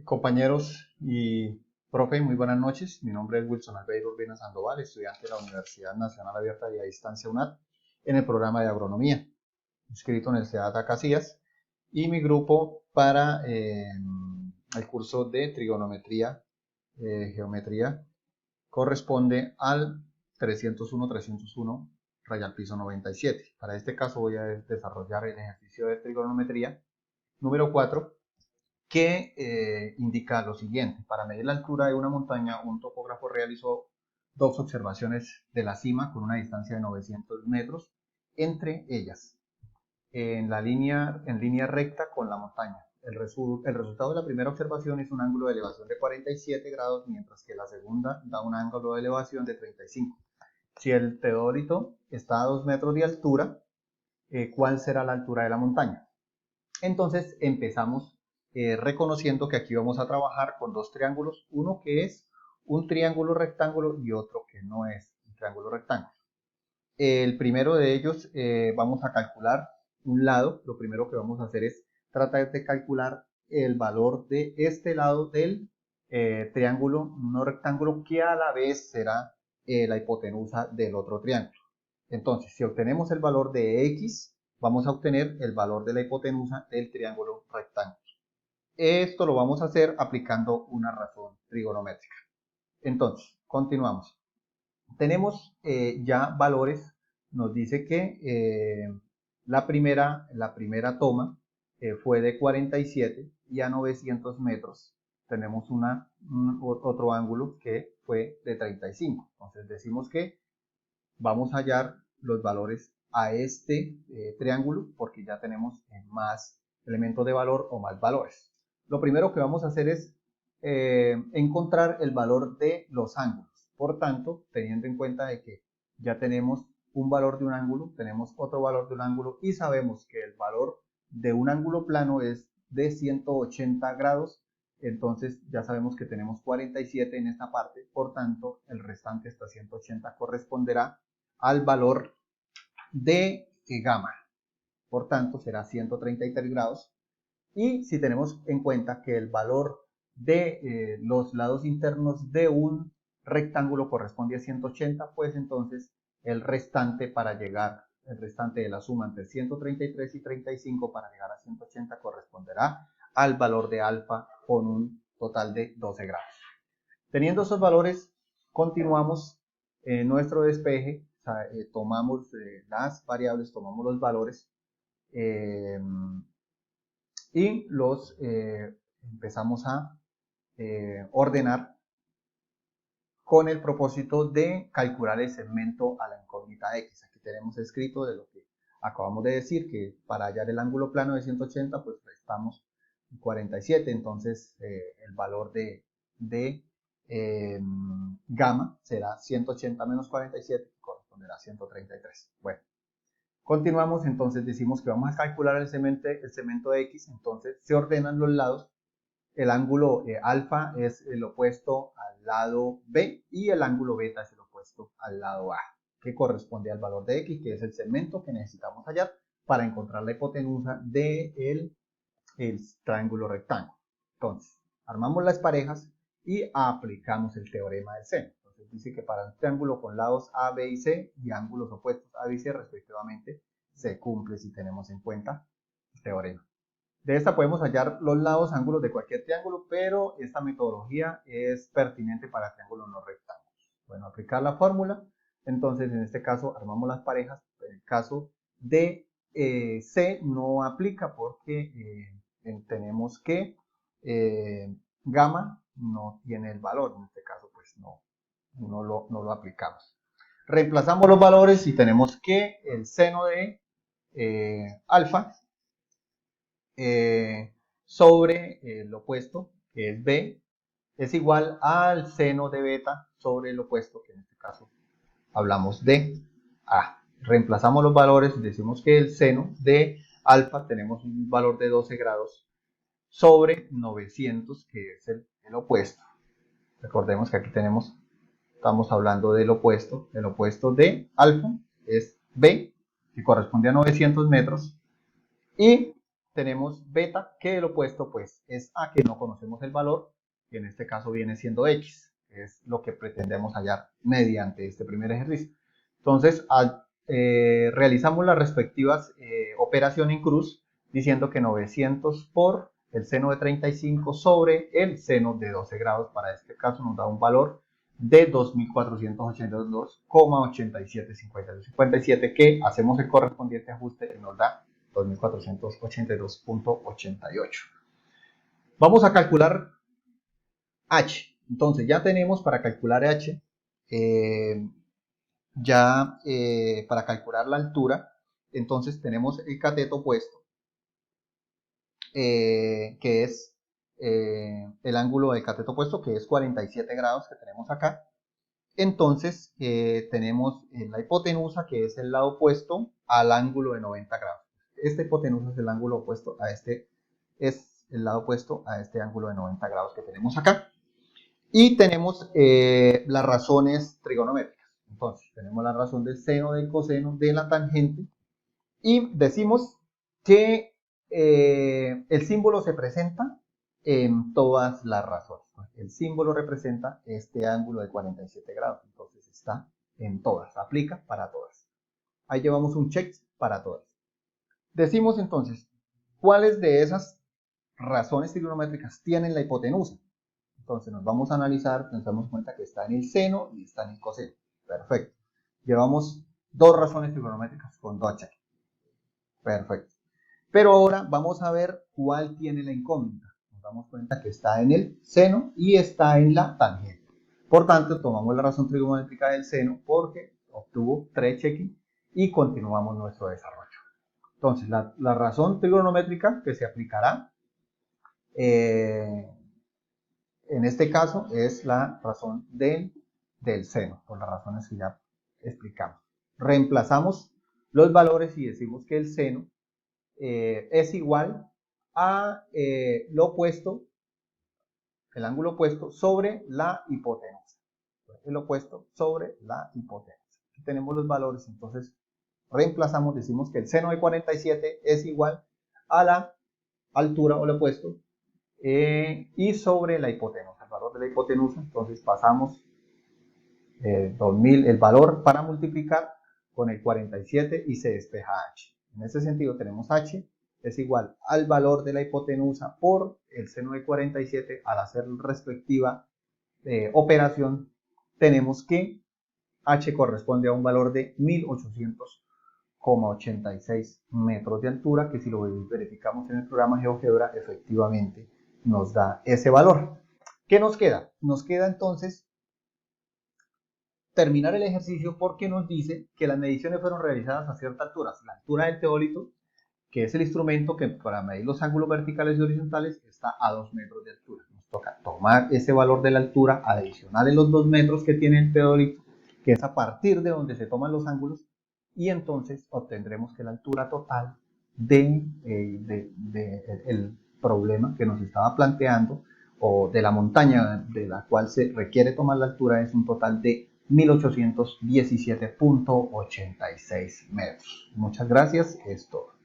Compañeros y profe, muy buenas noches. Mi nombre es Wilson Albeiro Urbina Sandoval, estudiante de la Universidad Nacional Abierta y a Distancia UNAD en el programa de agronomía, inscrito en el CEATA Casillas, y mi grupo para el curso de trigonometría, geometría, corresponde al 301 raya al piso 97. Para este caso voy a desarrollar el ejercicio de trigonometría número 4, que indica lo siguiente. Para medir la altura de una montaña, un topógrafo realizó dos observaciones de la cima con una distancia de 900 metros entre ellas, en línea recta con la montaña. El resultado de la primera observación es un ángulo de elevación de 47 grados, mientras que la segunda da un ángulo de elevación de 35. Si el teodolito está a 2 metros de altura, ¿cuál será la altura de la montaña? Entonces empezamos reconociendo que aquí vamos a trabajar con dos triángulos, uno que es un triángulo rectángulo y otro que no es un triángulo rectángulo. El primero de ellos vamos a calcular un lado. Lo primero que vamos a hacer es tratar de calcular el valor de este lado del triángulo no rectángulo, que a la vez será la hipotenusa del otro triángulo. Entonces, si obtenemos el valor de x, vamos a obtener el valor de la hipotenusa del triángulo rectángulo. Esto lo vamos a hacer aplicando una razón trigonométrica. Entonces, continuamos. Tenemos ya valores. Nos dice que la primera toma fue de 47 y a 900 metros tenemos otro ángulo que fue de 35. Entonces decimos que vamos a hallar los valores a este triángulo porque ya tenemos más elementos de valor o más valores. Lo primero que vamos a hacer es encontrar el valor de los ángulos. Por tanto, teniendo en cuenta de que ya tenemos un valor de un ángulo, tenemos otro valor de un ángulo y sabemos que el valor de un ángulo plano es de 180 grados, entonces ya sabemos que tenemos 47 en esta parte, por tanto el restante hasta 180 corresponderá al valor de gamma. Por tanto, será 133 grados. Y si tenemos en cuenta que el valor de los lados internos de un rectángulo corresponde a 180, pues entonces el restante de la suma entre 133 y 35 para llegar a 180 corresponderá al valor de alfa con un total de 12 grados. Teniendo esos valores, continuamos nuestro despeje. Tomamos las variables, tomamos los valores y los empezamos a ordenar con el propósito de calcular el segmento a la incógnita x. Aquí tenemos escrito de lo que acabamos de decir, que para hallar el ángulo plano de 180, pues restamos 47, entonces el valor de gamma será 180 menos 47, que corresponderá a 133. Bueno, continuamos, entonces decimos que vamos a calcular el segmento de x, entonces se ordenan los lados. El ángulo alfa es el opuesto al lado b y el ángulo beta es el opuesto al lado a, que corresponde al valor de x, que es el segmento que necesitamos hallar para encontrar la hipotenusa del triángulo rectángulo. Entonces, armamos las parejas y aplicamos el teorema del seno. Entonces dice que para un triángulo con lados A, B y C y ángulos opuestos A, B y C respectivamente, se cumple si tenemos en cuenta el teorema. De esta podemos hallar los lados, ángulos de cualquier triángulo, pero esta metodología es pertinente para triángulos no rectángulos. Bueno, aplicar la fórmula. Entonces, en este caso, armamos las parejas. En el caso de C no aplica porque tenemos que gamma no tiene el valor. En este caso, pues no lo aplicamos. Reemplazamos los valores y tenemos que el seno de alfa sobre el opuesto, que es b, es igual al seno de beta sobre el opuesto, que en este caso hablamos de a. Reemplazamos los valores y decimos que el seno de alfa tenemos un valor de 12 grados sobre 900, que es el opuesto. Recordemos que aquí estamos hablando del opuesto. El opuesto de alfa es b, que corresponde a 900 metros, y tenemos beta, que el opuesto pues es A, que no conocemos el valor, que en este caso viene siendo X, que es lo que pretendemos hallar mediante este primer ejercicio. Entonces, realizamos las respectivas operaciones en cruz, diciendo que 900 por el seno de 35 sobre el seno de 12 grados, para este caso nos da un valor de 2.482,875257, que hacemos el correspondiente ajuste y nos da 2.482,88. Vamos a calcular H. Entonces ya tenemos para calcular H, para calcular la altura, entonces tenemos el cateto opuesto, que es el ángulo del cateto opuesto, que es 47 grados que tenemos acá. Entonces tenemos la hipotenusa, que es el lado opuesto al ángulo de 90 grados. Esta hipotenusa es el ángulo opuesto a este, es el lado opuesto a este ángulo de 90 grados que tenemos acá. Y tenemos las razones trigonométricas. Entonces tenemos la razón del seno, del coseno, de la tangente, y decimos que el símbolo se presenta en todas las razones. El símbolo representa este ángulo de 47 grados, entonces está en todas, aplica para todas. Ahí llevamos un check para todas. Decimos entonces, ¿cuáles de esas razones trigonométricas tienen la hipotenusa? Entonces nos vamos a analizar, nos damos cuenta que está en el seno y está en el coseno. Perfecto. Llevamos dos razones trigonométricas con dos cheques. Perfecto. Pero ahora vamos a ver cuál tiene la incógnita. Nos damos cuenta que está en el seno y está en la tangente. Por tanto, tomamos la razón trigonométrica del seno porque obtuvo 3 cheques y continuamos nuestro desarrollo. Entonces, la razón trigonométrica que se aplicará en este caso es la razón del seno, por las razones que ya explicamos. Reemplazamos los valores y decimos que el seno es igual a lo opuesto, el ángulo opuesto sobre la hipotenusa. El opuesto sobre la hipotenusa. Aquí tenemos los valores, entonces reemplazamos, decimos que el seno de 47 es igual a la altura o el opuesto y sobre la hipotenusa, el valor de la hipotenusa. Entonces pasamos 2000, el valor para multiplicar con el 47 y se despeja H. En ese sentido tenemos H es igual al valor de la hipotenusa por el seno de 47. Al hacer la respectiva operación, tenemos que H corresponde a un valor de 1800,86 metros de altura, que si lo verificamos en el programa GeoGebra, efectivamente nos da ese valor. ¿Qué nos queda? Nos queda entonces terminar el ejercicio, porque nos dice que las mediciones fueron realizadas a cierta altura. La altura del teólito, que es el instrumento que para medir los ángulos verticales y horizontales está a 2 metros de altura. Nos toca tomar ese valor de la altura, adicional en los 2 metros que tiene el teólito, que es a partir de donde se toman los ángulos, y entonces obtendremos que la altura total el problema que nos estaba planteando, o de la montaña de la cual se requiere tomar la altura, es un total de 1817,86 metros. Muchas gracias, es todo.